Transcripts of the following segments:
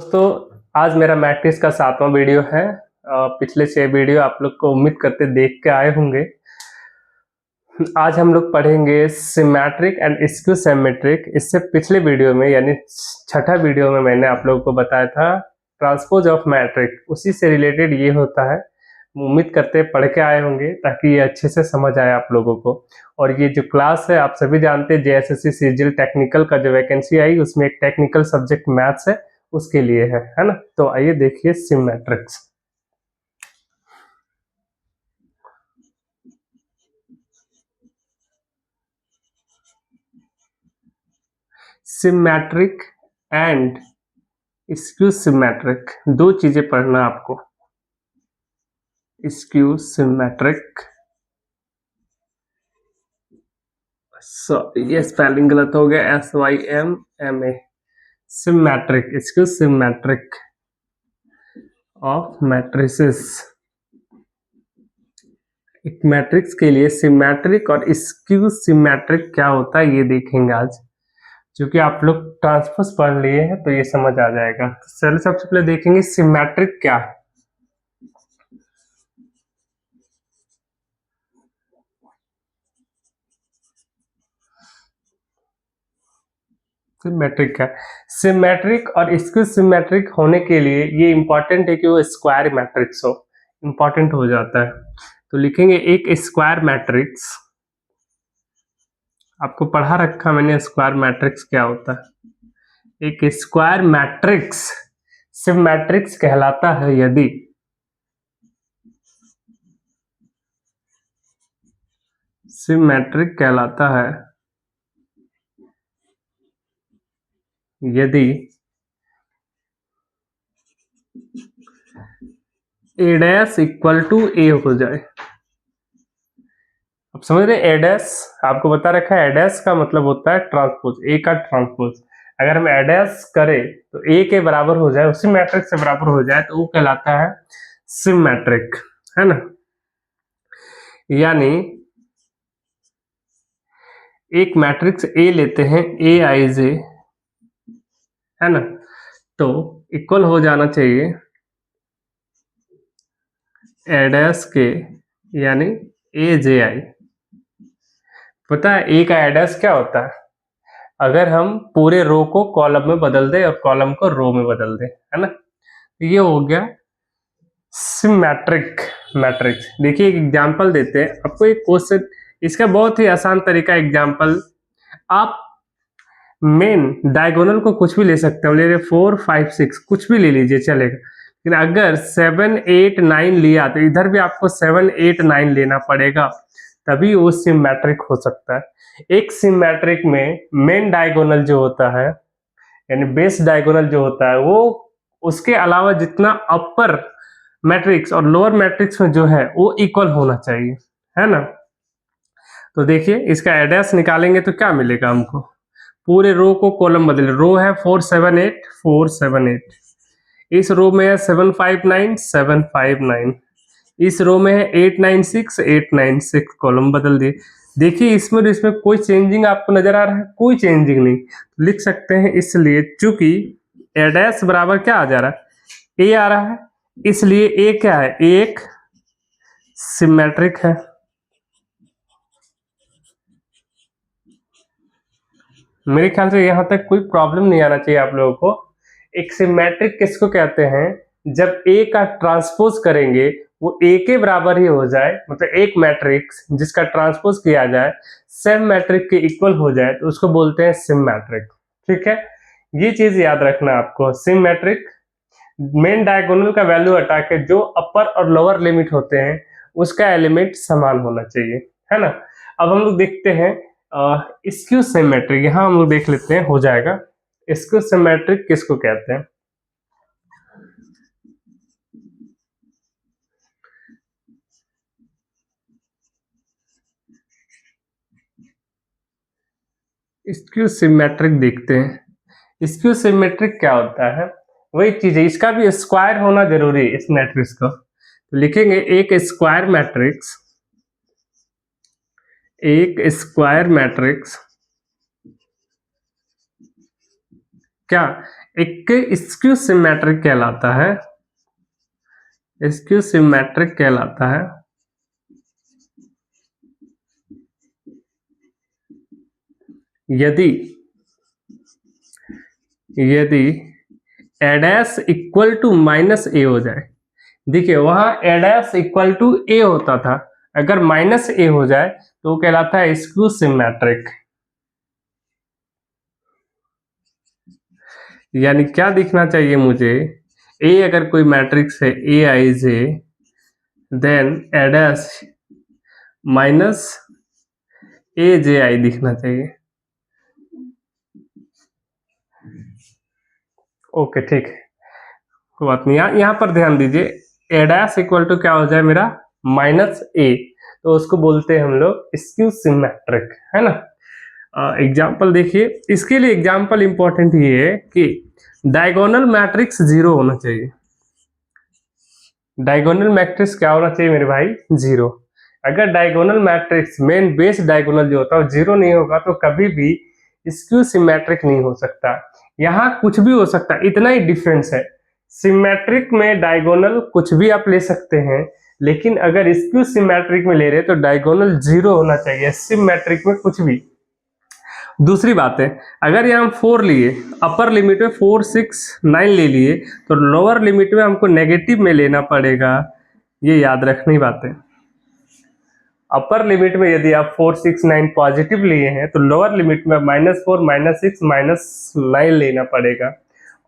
दोस्तों, आज मेरा मैट्रिक्स का 7वां वीडियो है। पिछले 6 वीडियो आप लोग को उम्मीद करते देख के आए होंगे। आज हम लोग पढ़ेंगे सिमेट्रिक एंड स्क्यू सिमेट्रिक। इससे पिछले वीडियो में यानी छठा वीडियो में मैंने आप लोगों को बताया था ट्रांसपोज ऑफ मैट्रिक, उसी से रिलेटेड ये होता है। उम्मीद करते पढ़ के आए होंगे ताकि ये अच्छे से समझ आए आप लोगों को। और ये जो क्लास है आप सभी जानते हैं, जेएसएससी सीजीएल टेक्निकल का जो वैकेंसी आई उसमें एक टेक्निकल सब्जेक्ट मैथ्स है, उसके लिए है ना। तो आइए देखिए सिमेट्रिक्स। सिमेट्रिक एंड स्क्यू सिमेट्रिक दो चीजें पढ़ना आपको। स्क्यू सिमेट्रिक, ये स्पेलिंग गलत हो गया, SYMMA। Symmetric, skew symmetric of matrices. एक मैट्रिक्स के लिए सिमेट्रिक और स्क्यू सिमेट्रिक क्या होता है ये देखेंगे आज। क्योंकि आप लोग ट्रांसपोज पढ़ लिए हैं तो ये समझ आ जाएगा। तो चलिए सबसे पहले देखेंगे सिमेट्रिक क्या है। सिमेट्रिक क्या है? सिमेट्रिक और स्क्यू सिमेट्रिक होने के लिए ये इंपॉर्टेंट है कि वो स्क्वायर मैट्रिक्स हो, इंपॉर्टेंट हो जाता है। तो लिखेंगे एक स्क्वायर मैट्रिक्स। आपको पढ़ा रखा मैंने स्क्वायर मैट्रिक्स क्या होता है। एक स्क्वायर मैट्रिक्स सिमेट्रिक्स कहलाता है यदि सिमेट्रिक कहलाता है यदि ए डैश इक्वल टू ए हो जाए। अब समझ रहे, ए डैश आपको बता रखा है, ए डैश का मतलब होता है ट्रांसपोज, ए का ट्रांसपोज। अगर हम ए डैश करें तो ए के बराबर हो जाए, उसी मैट्रिक्स से बराबर हो जाए तो वो कहलाता है सिमेट्रिक, है ना। यानी एक मैट्रिक्स ए लेते हैं, ए आई जे, है ना, तो इक्वल हो जाना चाहिए ए डैश के यानी ए जे आई। पता है ए का ए डैश क्या होता है? अगर हम पूरे रो को कॉलम में बदल दें और कॉलम को रो में बदल दें, है ना, ये हो गया सिमेट्रिक मैट्रिक्स। देखिए एक एग्जांपल देते हैं आपको, एक क्वेश्चन, इसका बहुत ही आसान तरीका एग्जांपल। आप मेन डायगोनल को कुछ भी ले सकते हो, ले रहे 4 5 6 कुछ भी ले लीजिए चलेगा। लेकिन अगर 7 8 9 लिया तो इधर भी आपको 7 8 9 लेना पड़ेगा, तभी वो सिमेट्रिक हो सकता है। एक सिमेट्रिक में मेन डायगोनल जो होता है यानी बेस डायगोनल जो होता है वो उसके अलावा जितना अपर मैट्रिक्स और लोअर मैट्रिक्स में जो है वो इक्वल होना चाहिए, है ना। तो देखिए इसका एड्रेस निकालेंगे तो क्या मिलेगा हमको। पूरे रो को कॉलम बदले, रो है 4 7 8 4 7 8, इस रो में है 7 5 9 7 5 9, इस रो में है 8 9 6 8 9 6, कॉलम बदल दिए। देखिए इसमें कोई चेंजिंग आपको नजर आ रहा है? कोई चेंजिंग नहीं। लिख सकते हैं इसलिए चूंकि ए डैश बराबर क्या आ जा रहा है, ए आ रहा है, इसलिए ए क्या है, एक सिमेट्रिक है। मेरे ख्याल से यहां तक कोई प्रॉब्लम नहीं आना चाहिए आप लोगों को। एक सिमेट्रिक किसको कहते हैं? जब ए का ट्रांसपोज करेंगे वो ए के बराबर ही हो जाए, मतलब एक मैट्रिक्स जिसका ट्रांसपोज किया जाए सेम मैट्रिक के इक्वल हो जाए तो उसको बोलते हैं सिमेट्रिक। ठीक है, ये चीज याद रखना आपको। सिमेट्रिक मेन डायगोनल का वैल्यू हटा के जो अपर और लोअर लिमिट होते हैं उसका एलिमेंट समान होना चाहिए, है ना। अब हम लोग देखते हैं स्क्यू सिमेट्रिक, यहां हम लोग देख लेते हैं, हो जाएगा। स्क्यू सिमेट्रिक किसको कहते हैं? स्क्यू सिमेट्रिक देखते हैं। स्क्यू सिमेट्रिक क्या होता है? वही चीज है, इसका भी स्क्वायर होना जरूरी है इस मैट्रिक्स को। तो लिखेंगे एक स्क्वायर मैट्रिक्स, एक स्क्वायर मैट्रिक्स क्या एक स्क्यू सिमेट्रिक कहलाता है, स्क्यू सिमेट्रिक कहलाता है। यदि a dash equal to minus A हो जाए, देखिए वहां a dash equal to A होता था, अगर माइनस ए हो जाए तो वो कहलाता है स्क्यू सिमेट्रिक। यानी क्या दिखना चाहिए मुझे, ए अगर कोई मैट्रिक्स है ए आई जे, देन a डैश माइनस ए जे आई दिखना चाहिए। ओके ठीक है, कोई बात नहीं। यहाँ पर ध्यान दीजिए, ए डैश इक्वल टू क्या हो जाए मेरा माइनस ए, तो उसको बोलते हैं हम लोग स्क्यू सिमेट्रिक, है ना। एग्जाम्पल देखिए, इसके लिए एग्जाम्पल इंपॉर्टेंट ये है कि डायगोनल मैट्रिक्स 0 होना चाहिए। डायगोनल मैट्रिक्स क्या होना चाहिए मेरे भाई, 0। अगर diagonal matrix main base diagonal जो होता है 0 नहीं होगा तो कभी भी स्क्यू सिमेट्रिक नहीं हो सकता। यहाँ कुछ भी हो सकता है, इतना ही डिफरेंस है। सिमेट्रिक में डायगोनल कुछ भी आप ले सकते हैं, लेकिन अगर स्क्यू सिमेट्रिक में ले रहे तो डायगोनल 0 होना चाहिए, सिमेट्रिक में कुछ भी। दूसरी बात है, अगर यहाँ हम 4 लिए, अपर लिमिट में 4, 6, 9 ले लिए, तो लोअर लिमिट में हमको नेगेटिव में लेना पड़ेगा, ये याद रखनी बात है। अपर लिमिट में यदि आप 4, 6, 9 पॉजिटिव लिए हैं तो लोअर लिमिट में -4, -6, -9 लेना पड़ेगा,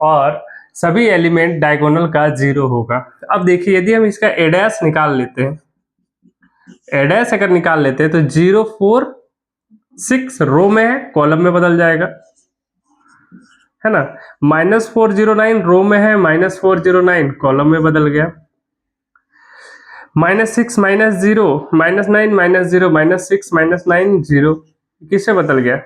और सभी एलिमेंट डायगोनल का 0 होगा। अब देखिए, यदि हम इसका a डैश निकाल लेते हैं, a डैश अगर निकाल लेते हैं तो 0, 4, 6 रो में है, कॉलम में बदल जाएगा, है ना। -409 रो में है, -409 कॉलम में बदल गया। -6, -0, -9, -0, -6, -9, 0 किससे बदल गया,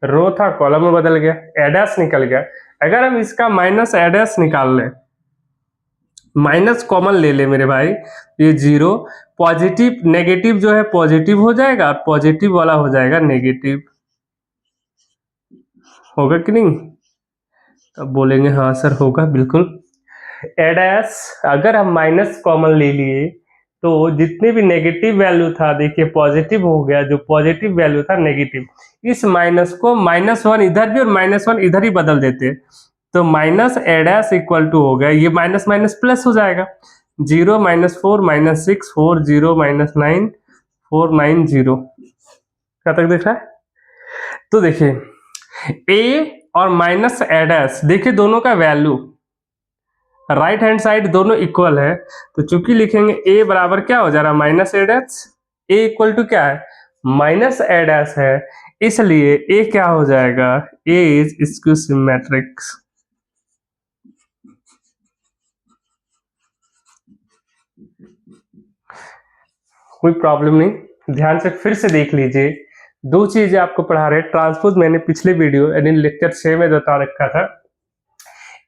रो था कॉलम में बदल गया, a डैश निकल गया। अगर हम इसका माइनस a डैश निकाल लें, माइनस कॉमन ले ले मेरे भाई, ये 0, पॉजिटिव नेगेटिव जो है पॉजिटिव हो जाएगा और पॉजिटिव वाला हो जाएगा नेगेटिव, होगा कि नहीं। तब बोलेंगे हाँ सर होगा, बिल्कुल। a डैश अगर हम माइनस कॉमन ले लिए तो जितने भी नेगेटिव वैल्यू था, देखिए पॉजिटिव हो गया, जो पॉजिटिव वैल्यू था नेगेटिव, इस माइनस को -1 इधर भी और -1 इधर ही बदल देते, तो minus a dash equal to हो गया, ये माइनस माइनस प्लस हो जाएगा, 0, -4, -6, 4, 0, -9, 4, 9, 0। क्या तक दिख रहा है। तो देखिए a और माइनस a डैश, देखिए दोनों का वैल्यू राइट हैंड साइड दोनों इक्वल है, तो चूंकि लिखेंगे a बराबर क्या हो जा रहा है -a dash, a equal to क्या है -a डैश है, इसलिए a क्या हो जाएगा, a इज स्क्यू सिमेट्रिक। कोई प्रॉब्लम नहीं, ध्यान से फिर से देख लीजिए। दो चीजें आपको पढ़ा रहे हैं, ट्रांसपोज मैंने पिछले वीडियो यानी लेक्चर 6 में बता रखा था,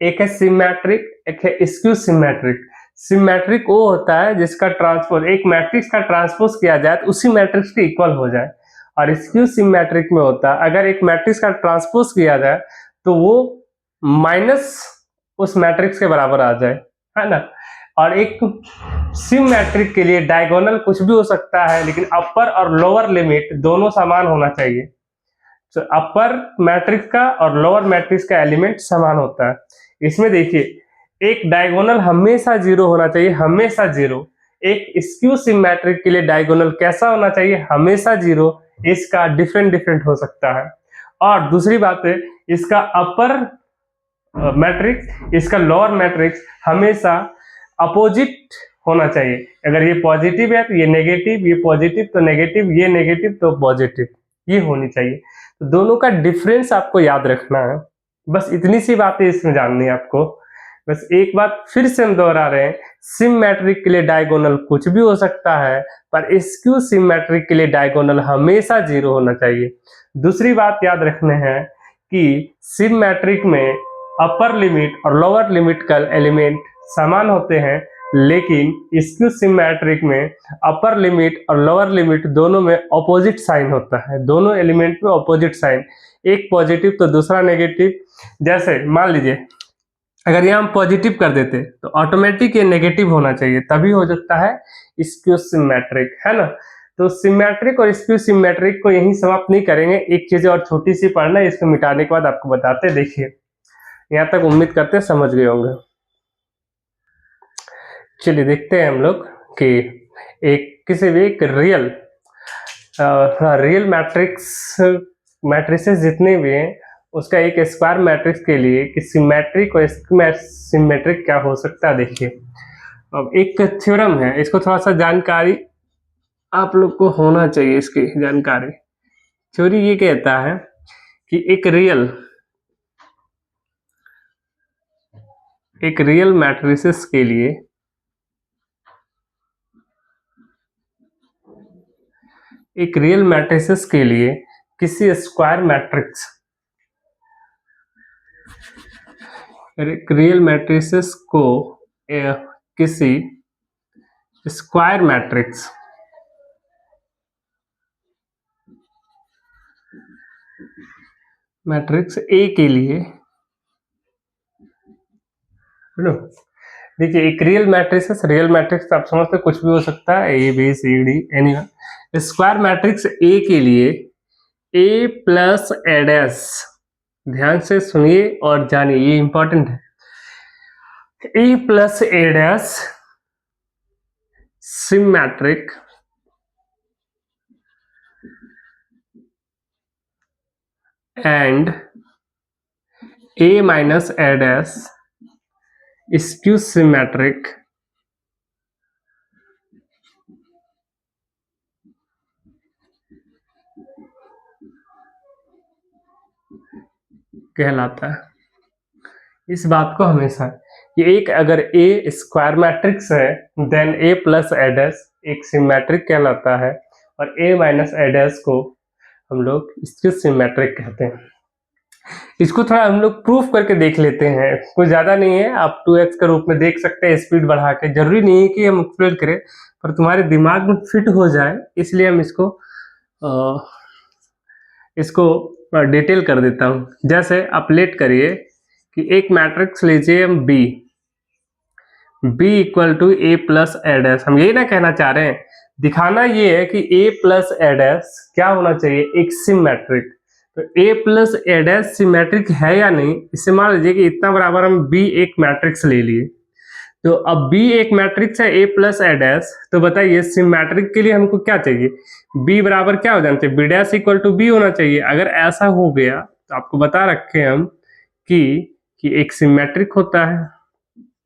एक है सिमेट्रिक, एक है स्क्यू सिमेट्रिक। सिमेट्रिक वो होता है जिसका ट्रांसपोज, एक मैट्रिक्स का ट्रांसपोज किया जाए तो उसी मैट्रिक्स के इक्वल हो जाए, और स्क्यू सिमेट्रिक में होता है अगर एक मैट्रिक्स का ट्रांसपोज किया जाए तो वो माइनस उस मैट्रिक्स के बराबर आ जाए, है ना। और एक सिमेट्रिक के लिए डायगोनल कुछ भी हो सकता है, लेकिन अपर और लोअर लिमिट दोनों समान होना चाहिए। तो अपर मैट्रिक्स का और लोअर मैट्रिक्स का एलिमेंट समान होता है। इसमें देखिए एक डायगोनल हमेशा 0 होना चाहिए, हमेशा 0। एक स्क्यू सिमेट्रिक के लिए डायगोनल कैसा होना चाहिए, हमेशा 0। इसका डिफरेंट हो सकता है। और दूसरी बात है, इसका अपर मैट्रिक्स, इसका लोअर मैट्रिक्स हमेशा अपोजिट होना चाहिए। अगर ये पॉजिटिव है तो ये नेगेटिव, ये पॉजिटिव तो नेगेटिव, ये नेगेटिव तो पॉजिटिव, ये होनी चाहिए। तो दोनों का डिफरेंस आपको याद रखना है, बस इतनी सी बातें इसमें जाननी है आपको। बस एक बात फिर से हम दोहरा रहे हैं, सिमेट्रिक के लिए डायगोनल कुछ भी हो सकता है, पर स्क्यू सिमेट्रिक के लिए डायगोनल हमेशा 0 होना चाहिए। दूसरी बात याद रखने हैं कि सिमेट्रिक में अपर लिमिट और लोअर लिमिट का एलिमेंट समान होते हैं, लेकिन स्क्यू सिमेट्रिक में अपर लिमिट और लोअर लिमिट दोनों में ऑपोजिट साइन होता है, दोनों एलिमेंट में ऑपोजिट साइन। एक पॉजिटिव तो दूसरा नेगेटिव। जैसे मान लीजिए अगर ये हम पॉजिटिव कर देते तो ऑटोमेटिक ये नेगेटिव होना चाहिए, तभी हो सकता है स्क्यू सिमेट्रिक, है ना। तो सिमेट्रिक और स्क्यू सिमेट्रिक को यहीं समाप्त नहीं करेंगे, एक चीज और छोटी सी पढ़ना है, इसको मिटाने के बाद आपको बताते हैं। देखिए यहाँ तक उम्मीद करते हैं समझ गए होंगे। चलिए देखते हैं हम लोग कि एक किसी भी एक रियल मैट्रिसेस जितने भी हैं उसका एक स्क्वायर मैट्रिक्स के लिए कि सिमेट्रिक और सिमेट्रिक क्या हो सकता है। देखिए अब एक थ्योरम है, इसको थोड़ा सा जानकारी आप लोग को होना चाहिए, इसकी जानकारी। थ्योरी ये कहता है कि एक रियल मैट्रिसेस के लिए किसी स्क्वायर मैट्रिक्स रियल मैट्रिसेस को किसी स्क्वायर मैट्रिक्स ए के लिए, देखिए एक रियल मैट्रिक्स आप समझते कुछ भी हो सकता है, A B C D any. Square matrix A के लिए ए प्लस एडस, ध्यान से सुनिए और जानिए, ये इंपॉर्टेंट है। A plus A dash symmetric and A minus A dash skew symmetric कहलाता है। इस बात को हमेशा कि एक अगर ए स्क्वायर मैट्रिक्स है देन ए प्लस एडस एक सिमेट्रिक कहलाता है, और ए माइनस एडस को हम लोग स्क्यू सिमेट्रिक कहते हैं। इसको थोड़ा हम लोग प्रूफ करके देख लेते हैं, कुछ ज्यादा नहीं है, आप 2x के रूप में देख सकते हैं स्पीड बढ़ा के। जरूरी नहीं है कि हम एक्सप्लेन करें, पर तुम्हारे दिमाग में फिट हो जाए इसलिए हम इसको डिटेल कर देता हूं। जैसे आप लेट करिए कि एक मैट्रिक्स लीजिए हम B equal to A plus एडस। हम यही ना कहना चाह रहे हैं, दिखाना ये है कि ए प्लस एडस क्या होना चाहिए, एक सिमेट्रिक। तो ए प्लस एडस सिमेट्रिक है या नहीं, इससे मान लीजिए कि इतना बराबर हम बी एक मैट्रिक्स ले लिए। तो अब बी एक मैट्रिक्स है ए प्लस एडस, तो बताइए सिमेट्रिक के लिए हमको क्या चाहिए, बी बराबर क्या हो जाना चाहिए, B dash equal to B होना चाहिए। अगर ऐसा हो गया तो आपको बता रखे हम कि एक सिमेट्रिक होता है,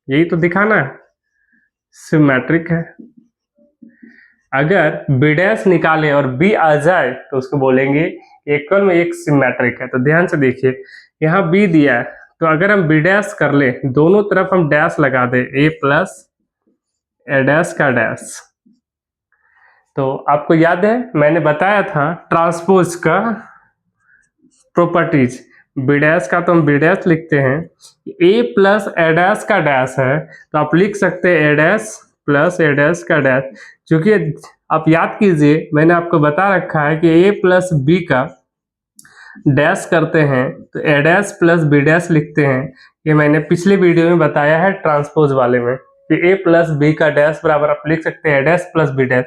यही तो दिखाना है, सिमेट्रिक है। अगर बी डैश निकाले और बी आ जाए तो उसको बोलेंगे इक्वल में एक सिमेट्रिक है। तो ध्यान से देखिए यहाँ बी दिया है, तो अगर हम बी डैश कर ले, दोनों तरफ हम डैश लगा दे, ए प्लस ए डैश का डैश। तो आपको याद है मैंने बताया था ट्रांसपोज का प्रॉपर्टीज, बी डैश का तो हम बी डैश लिखते हैं, ए प्लस ए डैश का डैश है तो आप लिख सकते हैं ए डैश प्लस ए डैश का डैश। क्योंकि आप याद कीजिए मैंने आपको बता रखा है कि ए प्लस बी का डैश करते हैं तो ए डैश प्लस बी डैश लिखते हैं। ये मैंने पिछले वीडियो में बताया है ट्रांसपोज वाले में कि ए प्लस बी का डैश बराबर आप लिख सकते हैं ए डैश प्लस बी डैश।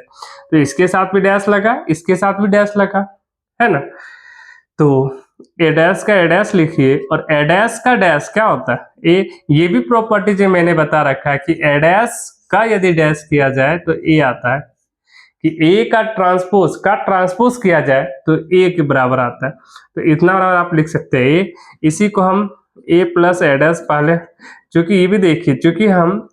तो इसके साथ भी डैश लगा, इसके साथ भी डैश लगा, है ना। तो ए डैश का ए डैश लिखिए, और ए डैश का डैश क्या होता है, ए, ये भी प्रॉपर्टी जो मैंने बता रखा है कि ए डैश का यदि डैश किया जाए तो ए आता है, कि ए का ट्रांसपोज किया जाए तो ए के बराबर आता है। तो इतना बराबर आप लिख सकते हैं ए, इसी को हम ए प्लस ए डैश पहले, चूंकि ये भी देखिए चूंकि हम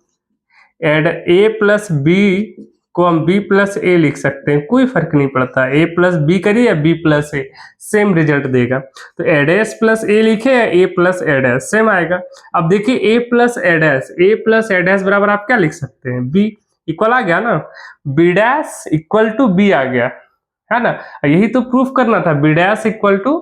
ए प्लस बी को हम बी प्लस ए लिख सकते हैं, कोई फर्क नहीं पड़ता, ए प्लस बी करिए या बी प्लस ए सेम रिजल्ट देगा। तो ए डैश प्लस ए लिखे या ए प्लस ए डैश सेम आएगा। अब देखिए ए प्लस ए डैश बराबर आप क्या लिख सकते हैं, बी इक्वल आ गया ना, B dash equal to B आ गया, है ना। यही तो प्रूफ करना था, B dash equal to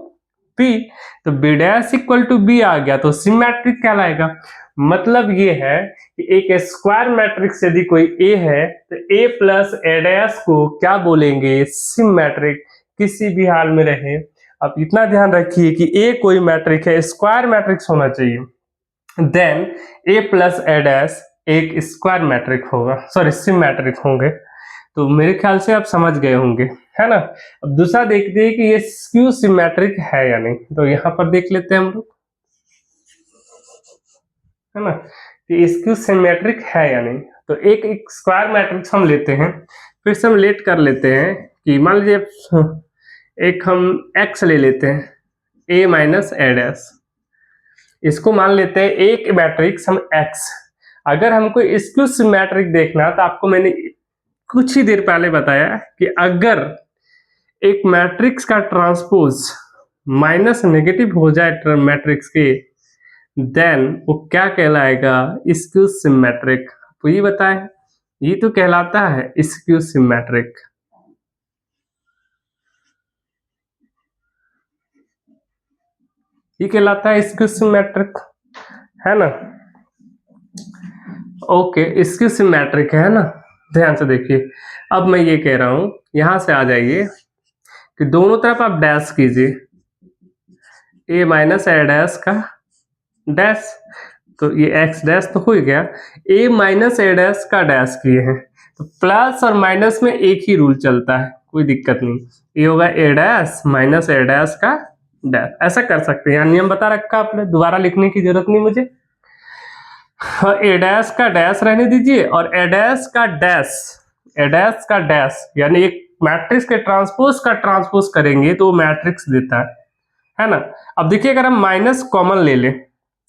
B, तो B dash equal to B आ गया तो सिमेट्रिक कहलाएगा। मतलब ये है कि एक स्क्वायर मैट्रिक्स यदि कोई ए है तो ए प्लस ए डैश को क्या बोलेंगे, सिमेट्रिक, किसी भी हाल में रहे अब इतना ध्यान रखिए कि ए कोई मैट्रिक्स है, स्क्वायर मैट्रिक्स होना चाहिए, then A plus A dash एक स्क्वायर मैट्रिक्स होगा, सॉरी सिमेट्रिक होंगे। तो मेरे ख्याल से आप समझ गए होंगे, है ना। अब दूसरा देखते हैं कि ये स्क्यू सिमेट्रिक है या नहीं, तो यहाँ पर देख लेते हैं हम लोग, है ना, कि स्क्यू सिमेट्रिक है या नहीं। तो एक स्क्वायर मैट्रिक्स हम लेते हैं, फिर से हम लेट कर लेते हैं कि मान लीजिए एक हम x ले लेते हैं, a माइनस ए डैश, इसको मान लेते हैं एक मैट्रिक्स हम x। अगर हमको स्क्यू सिमेट्रिक देखना, तो आपको मैंने कुछ ही देर पहले बताया कि अगर एक मैट्रिक्स का ट्रांसपोज माइनस नेगेटिव हो जाए मैट्रिक्स के, देन वो क्या कहलाएगा, स्क्यू सिमेट्रिक। तो ये बताएं, ये तो कहलाता है स्क्यू सिमेट्रिक। ये कहलाता है स्क्यू सिमेट्रिक, है ना। ओके, स्क्यू सिमेट्रिक है ना। ध्यान से देखिए, अब मैं ये कह रहा हूं, यहां से आ जाइए कि दोनों तरफ आप डैश कीजिए, ए माइनस ए डैश का डैश, तो ये एक्स डैश तो हो गया, ए माइनस ए डैश का डैश किए हैं, तो प्लस और माइनस में एक ही रूल चलता है, कोई दिक्कत नहीं। ये होगा ए डैश माइनस ए डैश का डैश, ऐसा कर सकते हैं, यहाँ नियम बता रखा आपने, दोबारा लिखने की जरूरत नहीं मुझे। ए डैश का डैश रहने दीजिए, और ए डैश का डैश, ए डैश का डैश, यानी एक मैट्रिक्स के ट्रांसपोज का ट्रांसपोज करेंगे तो वो मैट्रिक्स देता है ना। अब देखिए, अगर हम माइनस कॉमन ले लें,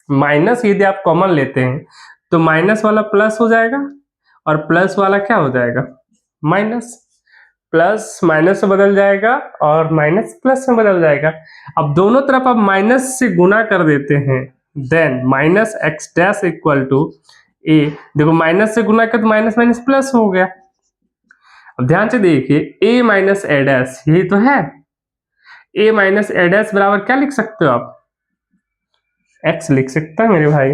माइनस यदि आप कॉमन लेते हैं तो माइनस वाला प्लस हो जाएगा, और प्लस वाला क्या हो जाएगा, माइनस, प्लस माइनस से बदल जाएगा और माइनस प्लस में बदल जाएगा। अब दोनों तरफ आप माइनस से गुना कर देते हैं, then minus x dash equal to a, देखो माइनस से गुना कर तो माइनस माइनस प्लस हो गया। अब ध्यान से देखिए, ए माइनस ए डैश यही तो है, ए माइनस ए डैश बराबर क्या लिख सकते हो आप, एक्स लिख सकता है मेरे भाई।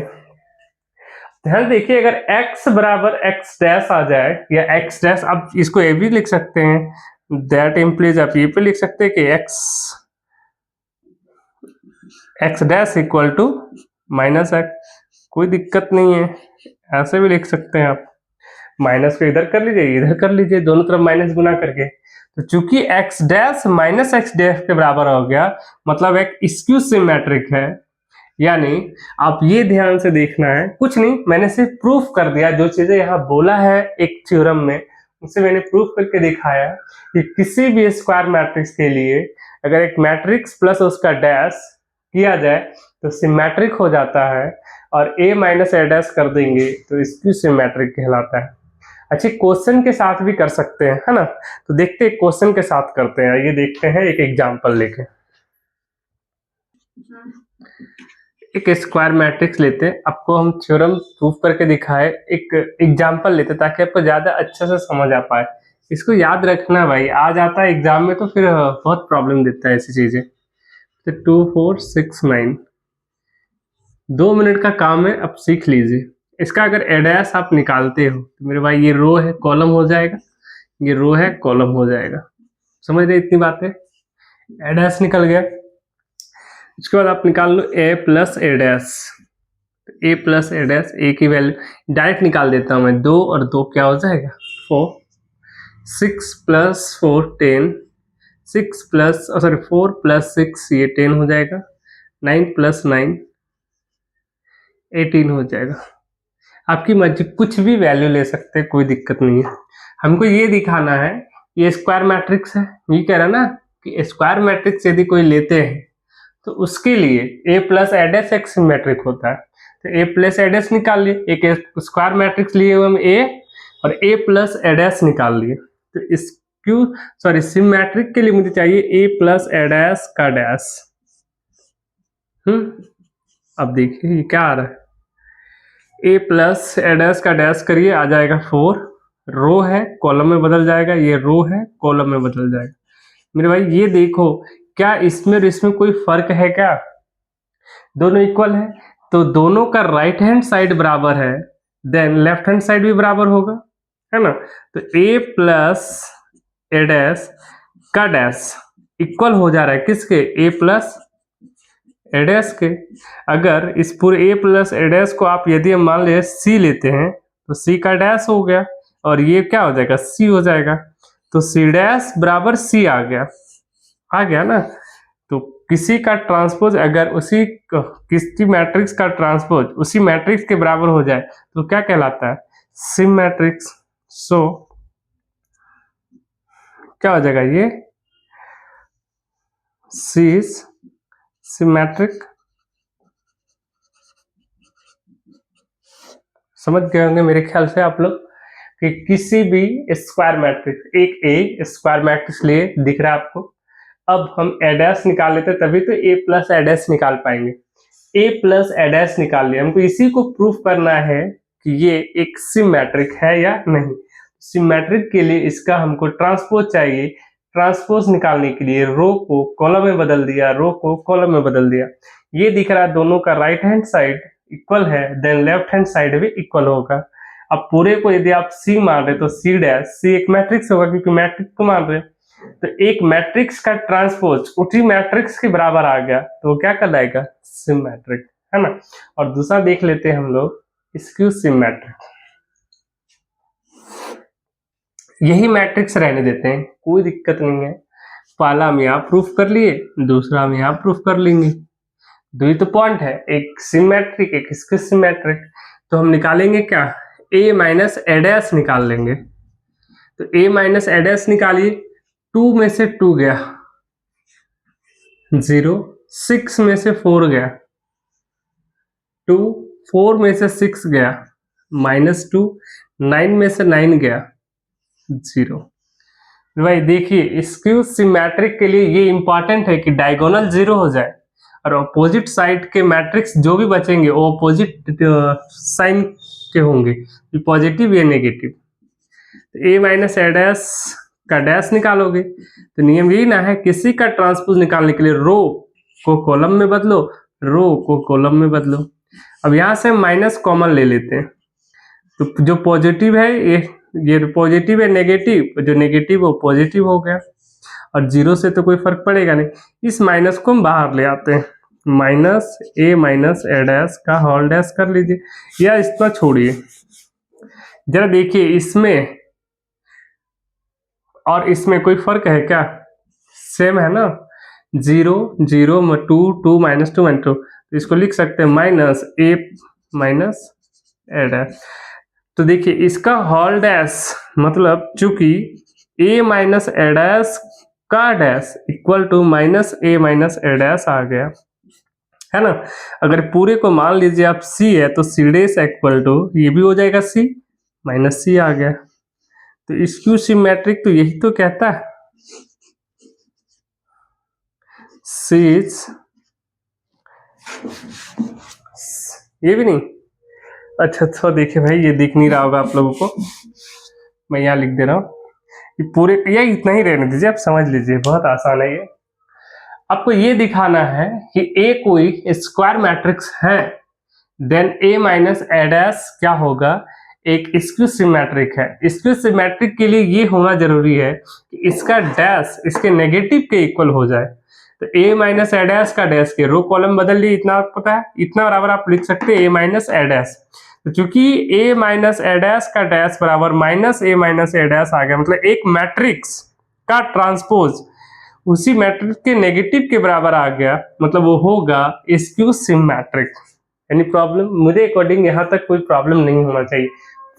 ध्यान देखिए, अगर x बराबर एक्स डैश आ जाए, या एक्स डैश, आप इसको ए भी लिख सकते हैं, दैट इम्प्लीज आप ये पे लिख सकते हैं कि X dash equal to minus X, कोई दिक्कत नहीं है, ऐसे भी लिख सकते हैं आप। माइनस को इधर कर लीजिए, इधर कर लीजिए, दोनों तरफ माइनस गुना करके। तो चूंकि x dash minus x dash के बराबर हो गया, मतलब एक स्क्यू सिमेट्रिक है। यानी आप ये ध्यान से देखना है, कुछ नहीं, मैंने सिर्फ प्रूफ कर दिया, जो चीजें यहाँ बोला है एक थ्योरम में, उसे मैंने प्रूफ करके दिखाया कि किसी भी स्क्वायर मैट्रिक्स के लिए अगर एक मैट्रिक्स प्लस उसका डैश किया जाए तो सिमेट्रिक हो जाता है, और ए माइनस ए डैश कर देंगे तो स्क्यू सिमेट्रिक कहलाता है। अच्छे क्वेश्चन के साथ भी कर सकते हैं, है ना। तो देखते हैं क्वेश्चन के साथ करते हैं, ये देखते हैं एक एग्जाम्पल लेके। एक स्क्वायर मैट्रिक्स लेते हैं, आपको हम थ्योरम प्रूफ करके दिखाए, एक एग्जांपल लेते हैं ताकि आपको ज्यादा अच्छे से समझ आ पाए। इसको याद रखना भाई, आ जाता है एग्जाम में तो फिर बहुत प्रॉब्लम देता है ऐसी चीजें। तो 2 4 6 9 2 मिनट का काम है, अब सीख लीजिए। इसका अगर एडैस आप निकालते हो तो मेरे भाई ये रो है कॉलम हो जाएगा, ये रो है कॉलम हो जाएगा, समझ रहे इतनी बातें। एडैस निकल गया, इसके बाद आप निकाल लो ए प्लस ए डैश, ए प्लस ए डैश, ए की वैल्यू डायरेक्ट निकाल देता हूं मैं, 2 और 2 क्या हो जाएगा 4, 6 प्लस 4 10, 6 प्लस सॉरी 4 प्लस 6 ये 10 हो जाएगा, 9 प्लस 9 18 हो जाएगा। आपकी मर्जी, कुछ भी वैल्यू ले सकते हैं, कोई दिक्कत नहीं है। हमको ये दिखाना है ये स्क्वायर मैट्रिक्स है, ये कह रहा ना कि स्क्वायर मैट्रिक्स यदि कोई लेते हैं तो उसके लिए ए प्लस ए डैश एक सिमेट्रिक होता है, तो ए प्लस ए डैश निकाल लिए, एक स्क्वायर मैट्रिक्स लिए हुए हम ए, और ए प्लस ए डैश निकाल लिए। तो स्क्यू सॉरी सिमेट्रिक के लिए मुझे चाहिए ए प्लस ए डैश का डैश। अब देखिए ये क्या आ रहा है, ए प्लस ए डैश का डैश करिए, आ जाएगा 4, रो है कॉलम में बदल जाएगा, ये रो है कॉलम में बदल जाएगा। मेरे भाई ये देखो, क्या इसमें और इसमें कोई फर्क है क्या, दोनों इक्वल है, तो दोनों का राइट हैंड साइड बराबर है, देन लेफ्ट हैंड साइड भी बराबर होगा, है ना। तो ए प्लस ए डैश का डैश इक्वल हो जा रहा है किसके, ए प्लस ए डैश के। अगर इस पूरे ए प्लस ए डैश को आप यदि हम मान ले सी लेते हैं तो सी का डैश हो गया और ये क्या हो जाएगा, सी हो जाएगा। तो सी डैश बराबर सी आ गया ना। तो किसी का ट्रांसपोज अगर उसी किसी मैट्रिक्स का ट्रांसपोज उसी मैट्रिक्स के बराबर हो जाए तो क्या कहलाता है, सिम मैट्रिक्स। सो क्या हो जाएगा, ये सी इज सिमेट्रिक। समझ गए होंगे मेरे ख्याल से आप लोग कि किसी भी स्क्वायर मैट्रिक्स, एक ए स्क्वायर मैट्रिक्स लिए दिख रहा है आपको। अब हम ए डैश निकाल लेते हैं तभी तो ए प्लस ए डैश निकाल पाएंगे। ए प्लस ए डैश निकाल लिया, हमको इसी को प्रूफ करना है कि ये एक सिमेट्रिक है या नहीं। सिमेट्रिक के लिए इसका हमको ट्रांसपोज चाहिए। ट्रांसपोज निकालने के लिए रो को कॉलम में बदल दिया, रो को कॉलम में बदल दिया। ये दिख रहा है दोनों का राइट हैंड साइड इक्वल है, देन लेफ्ट हैंड साइड भी इक्वल होगा। अब पूरे को यदि आप सी मान रहे तो सी डैश, सी एक मैट्रिक्स होगा क्योंकि मैट्रिक्स को मान रहे, तो एक मैट्रिक्स का ट्रांसपोज उसी मैट्रिक्स के बराबर आ गया तो वो क्या कहलाएगा, सिमेट्रिक, है ना। और दूसरा देख लेते हैं हम लोग स्क्यू सिमेट्रिक। यही मैट्रिक्स रहने देते हैं, कोई दिक्कत नहीं है। पहला हम यहाँ प्रूफ कर लिए, दूसरा हम यहाँ प्रूफ कर लेंगे। दो ही तो पॉइंट है, एक सिमेट्रिक एक स्क्यू सिमेट्रिक। तो हम निकालेंगे क्या, ए माइनस ए डैश निकाल लेंगे। तो ए माइनस ए डैश निकालिए, 2 में से 2 गया 0, 6 में से 4 गया 2, 4 में से 6 गया -2, 9 में से 9 गया 0। भाई देखिए स्क्यू सिमेट्रिक के लिए ये इंपॉर्टेंट है कि डायगोनल 0 हो जाए और अपोजिट साइड के मैट्रिक्स जो भी बचेंगे वो अपोजिट साइन के होंगे, पॉजिटिव या नेगेटिव। तो ए माइनस ए डैश का डैश निकालोगे तो नियम यही ना है, किसी का ट्रांसपोज निकालने के लिए रो को कॉलम में बदलो, रो को कॉलम में बदलो। अब यहां से माइनस कॉमन ले लेते हैं तो जो पॉजिटिव है ये पॉजिटिव है, नेगेटिव जो नेगेटिव वो पॉजिटिव हो गया और 0 से तो कोई फर्क पड़ेगा नहीं। इस माइनस को हम बाहर ले आते हैं, माइनस ए डैश का होल डैश कर लीजिए या इसका छोड़िए। जरा देखिए इसमें और इसमें कोई फर्क है क्या, सेम है ना। 0 0 2 2 -2 -2, तो इसको लिख सकते हैं माइनस ए डैश। तो देखिए इसका होल डैश मतलब चूंकि ए माइनस ए डैश का dash equal to minus a dash आ गया, है ना। अगर पूरे को मान लीजिए आप सी है तो सी डैश इक्वल टू ये भी हो जाएगा सी माइनस सी आ गया। तो स्क्यू सिमेट्रिक तो यही तो कहता है, सी इज, ये भी नहीं, अच्छा तो देखिए भाई ये दिख नहीं रहा होगा आप लोगों को, मैं यहाँ लिख दे रहा हूँ। ये पूरे ये इतना ही रहने दीजिए, आप समझ लीजिए, बहुत आसान है ये। आपको ये दिखाना है कि ए कोई स्क्वायर मैट्रिक्स है, then A minus a dash क्या होगा, एक स्क्यू सिमेट्रिक है। स्क्यू सिमेट्रिक के लिए ये होना जरूरी है कि इसका डैश इसके नेगेटिव के इक्वल हो जाए। तो ए माइनस ए डैश का डैश के रो कॉलम बदल लिए, इतना पता है, इतना बराबर आप लिख सकते हैं ए माइनस ए डैश। तो चूंकि ए माइनस ए डैश का डैश बराबर माइनस ए डैश आ गया, मतलब एक मैट्रिक्स का ट्रांसपोज उसी मैट्रिक्स के नेगेटिव के बराबर आ गया, मतलब वो होगा स्क्यू सिमेट्रिक। यानी प्रॉब्लम मुझे अकॉर्डिंग यहाँ तक कोई प्रॉब्लम नहीं होना चाहिए,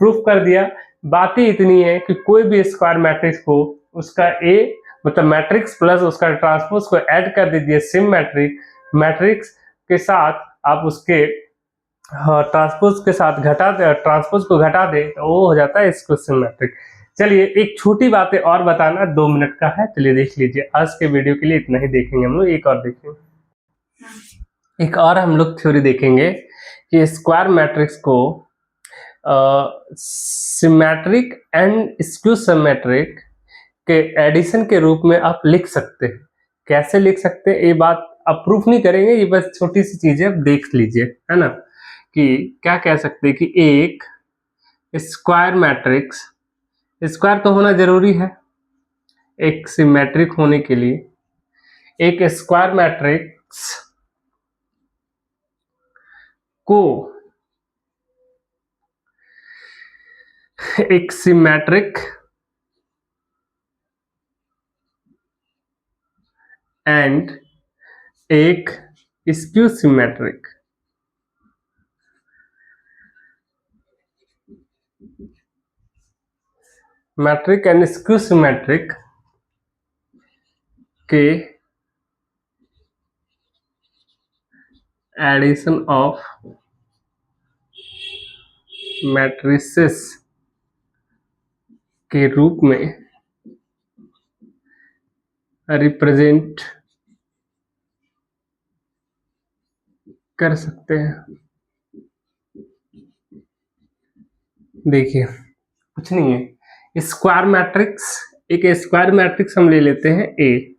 प्रूफ कर दिया। बात ही इतनी है कि कोई भी स्क्वायर मैट्रिक्स को उसका ए मतलब मैट्रिक्स प्लस उसका ट्रांसपोज को ऐड कर दीजिए सिम मैट्रिक्स के साथ, आप उसके ट्रांसपोज के साथ ट्रांसपोज को घटा दे तो वो हो जाता है इसको सिमेट्रिक। चलिए एक छोटी बात और बताना, 2 मिनट का है, चलिए देख लीजिए। आज के वीडियो के लिए इतना ही देखेंगे हम लोग। एक और देखेंगे, एक और हम लोग थ्योरी देखेंगे कि स्क्वायर मैट्रिक्स को सिमेट्रिक एंड स्क्यू सिमेट्रिक के एडिशन के रूप में आप लिख सकते हैं। कैसे लिख सकते हैं ये बात आप प्रूफ नहीं करेंगे, ये बस छोटी सी चीजें आप देख लीजिए, है ना। कि क्या कह सकते हैं कि एक स्क्वायर मैट्रिक्स, स्क्वायर तो होना जरूरी है एक सिमेट्रिक होने के लिए, एक स्क्वायर मैट्रिक्स को एक सिमेट्रिक एंड एक skew symmetric matric and skew symmetric के एडिशन ऑफ मैट्रिसेस के रूप में रिप्रेजेंट कर सकते हैं। देखिए कुछ नहीं है, स्क्वायर मैट्रिक्स, एक स्क्वायर मैट्रिक्स हम ले लेते हैं ए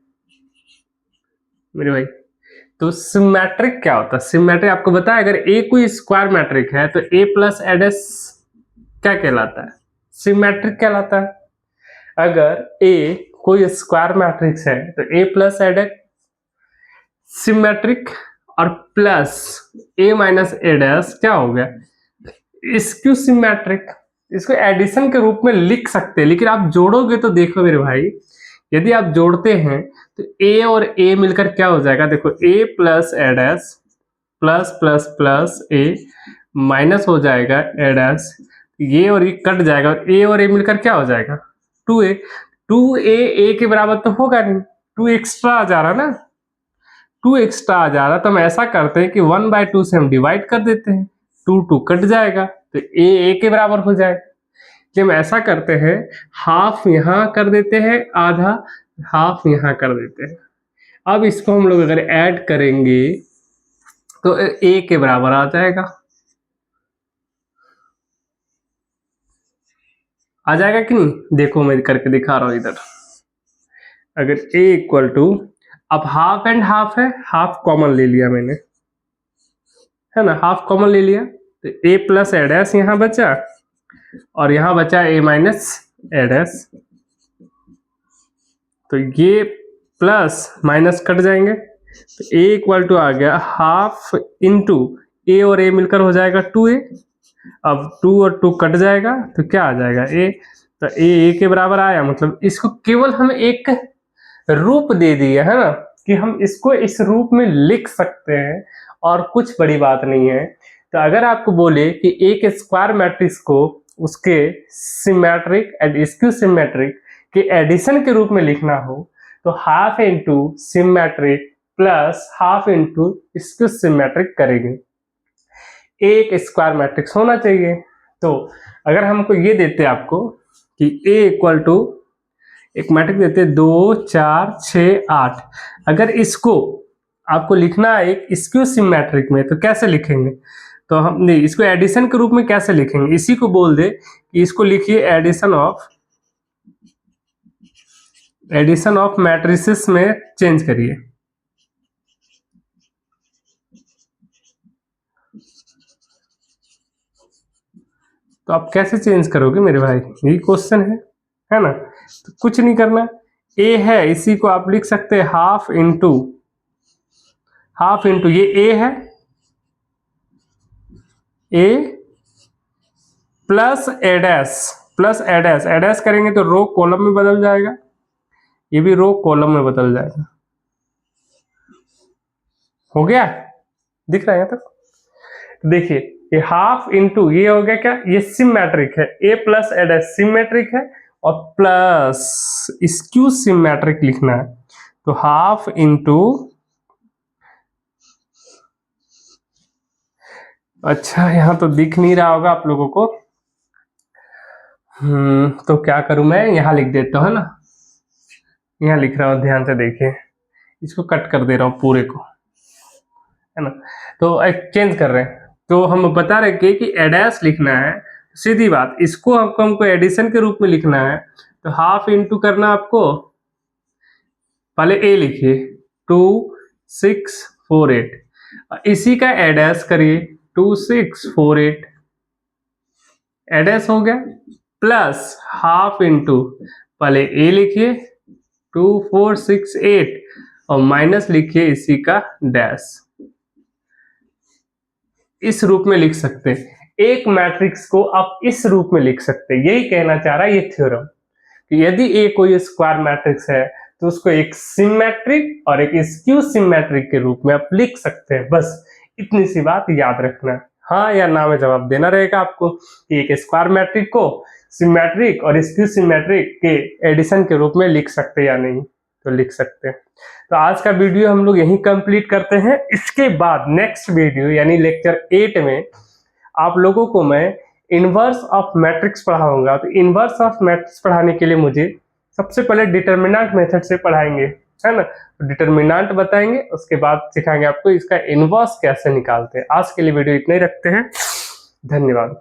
मेरे भाई। तो सिमेट्रिक क्या होता है? सिमेट्रिक आपको बताया, अगर ए कोई स्क्वायर मैट्रिक है तो ए प्लस एडस क्या कहलाता है? सिमेट्रिक कहलाता है। अगर ए कोई स्क्वायर मैट्रिक्स है तो ए प्लस एडस सिमेट्रिक, और प्लस ए माइनस एडस क्या हो गया? Skew symmetric. इसको एडिशन के रूप में लिख सकते हैं, लेकिन आप जोड़ोगे तो देखो मेरे भाई, यदि आप जोड़ते हैं तो ए और ए मिलकर क्या हो जाएगा? देखो a plus adds plus plus plus a minus हो जाएगा एडस, ये और ये कट जाएगा, और ए मिलकर क्या हो जाएगा? 2a। 2a ए के बराबर तो होगा नहीं, 2 एक्स्ट्रा आ जा रहा ना, 2 एक्स्ट्रा आ जा रहा। तो हम ऐसा करते हैं कि 1/2 से हम डिवाइड कर देते हैं, 2 कट जाएगा तो ए के बराबर हो जाएगा। कि हम ऐसा करते हैं, हाफ यहाँ कर देते हैं, आधा हाफ यहाँ कर देते हैं। अब इसको हम लोग अगर ऐड करेंगे तो ए के बराबर आ जाएगा, आ जाएगा कि नहीं? देखो मैं करके दिखा रहा हूं इधर। अगर a इक्वल टू, अब हाफ एंड हाफ है, हाफ कॉमन ले लिया मैंने, है ना, हाफ कॉमन ले लिया तो a प्लस एडस यहां बचा, और यहां बचा a माइनस एडस। तो ये प्लस माइनस कट जाएंगे तो a इक्वल टू आ गया हाफ इंटू ए, और a मिलकर हो जाएगा 2a। अब 2 और 2 कट जाएगा तो क्या आ जाएगा? a। तो a के बराबर आया, मतलब इसको केवल हम एक रूप दे दिया है ना, कि हम इसको इस रूप में लिख सकते हैं और कुछ बड़ी बात नहीं है। तो अगर आपको बोले कि एक स्क्वायर मैट्रिक्स को उसके सिमेट्रिक एंड स्क्यू सिमेट्रिक के एडिशन के रूप में लिखना हो तो half into symmetric plus half into skew symmetric करेंगे। एक स्क्वायर मैट्रिक्स होना चाहिए। तो अगर हमको ये देते आपको कि a इक्वल टू, एक मैट्रिक्स देते 2 4 6 8, अगर इसको आपको लिखना है एक स्क्यू सिमेट्रिक में तो कैसे लिखेंगे? तो हम नहीं, इसको एडिशन के रूप में कैसे लिखेंगे? इसी को बोल दे कि इसको लिखिए एडिशन ऑफ मैट्रिसेस में चेंज करिए। तो आप कैसे चेंज करोगे मेरे भाई? यही क्वेश्चन है ना? तो कुछ नहीं करना, ए है इसी को आप लिख सकते हैं हाफ इंटू ये ए है, ए प्लस एडस करेंगे तो रो कॉलम में बदल जाएगा, ये भी रो कॉलम में बदल जाएगा। हो गया? दिख रहा है यहाँ तक? देखिए ये हाफ इंटू ये हो गया क्या? ये सिमेट्रिक है, ए प्लस एडस सिमेट्रिक है, और प्लस स्क्यू सिमेट्रिक लिखना है तो हाफ इंटू, अच्छा यहाँ तो दिख नहीं रहा होगा आप लोगों को, तो क्या करूं मैं, यहाँ लिख देता हूँ ना, यहाँ लिख रहा हूँ, ध्यान से देखिए, इसको कट कर दे रहा हूँ पूरे को, है ना। तो एक चेंज कर रहे हैं, तो हम बता रहे कि एडस लिखना है, सीधी बात, इसको हमको एडिशन के रूप में लिखना है तो हाफ इंटू करना आपको, पहले ए लिखिए 2 6 4 8, इसी का एडस करिए 2 6 4 8, एडस हो गया, प्लस हाफ इंटू, पहले ए लिखिए 2 4 6 8, और माइनस लिखिए इसी का डैश। इस रूप में लिख सकते हैं, एक मैट्रिक्स को आप इस रूप में लिख सकते हैं। यही कहना चाह रहा है ये थ्योरम कि यदि ए कोई स्क्वायर मैट्रिक्स है तो उसको एक सिमेट्रिक और एक स्क्यू सिमेट्रिक के रूप में आप लिख सकते हैं। बस इतनी सी बात याद रखना है, हाँ या ना में जवाब देना रहेगा आपको कि एक स्क्वायर मैट्रिक को सिमेट्रिक और स्क्यू सिमेट्रिक के एडिशन के रूप में लिख सकते या नहीं, तो लिख सकते हैं। तो आज का वीडियो हम लोग यहीं कंप्लीट करते हैं। इसके बाद नेक्स्ट वीडियो यानी लेक्चर 8 में आप लोगों को मैं इनवर्स ऑफ मैट्रिक्स पढ़ाऊंगा। तो इनवर्स ऑफ मैट्रिक्स पढ़ाने के लिए मुझे सबसे पहले डिटर्मिनेंट मेथड से पढ़ाएंगे, है ना। तो डिटर्मिनेंट बताएंगे, उसके बाद सिखाएंगे आपको इसका इनवर्स कैसे निकालते हैं। आज के लिए वीडियो इतना ही रखते हैं, धन्यवाद।